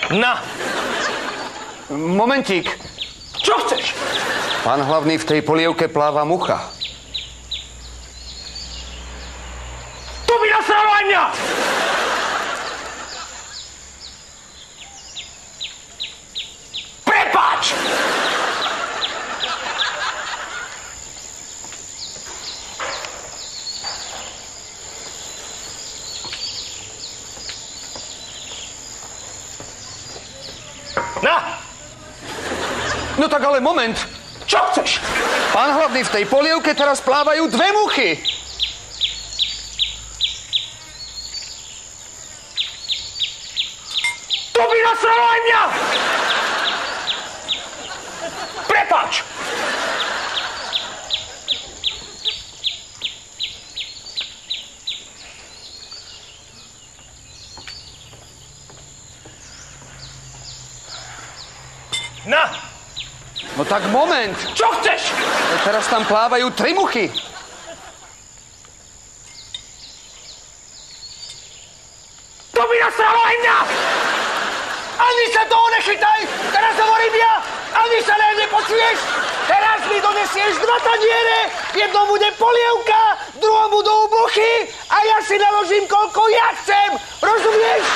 Na! Momentík. Čo chceš? Pán hlavný, v tej polievke pláva mucha. To by nasralo aj mňa! Prepáč! Na! No tak ale moment. Čo chceš? Pán hlavný, v tej polievke teraz plávajú dve muchy. To by nasralo aj mňa! Prepáč! Na! No tak moment. Čo chceš? Teraz tam plávajú tri muchy. To by nasralo aj mňa! Ani sa toho nechytaj! Teraz hovorím ja! Ani sa nepočuješ! Teraz mi donesieš dva taniere! V jednom bude polievka, v druhom budú muchy a ja si naložím koľko ja chcem! Rozumieš?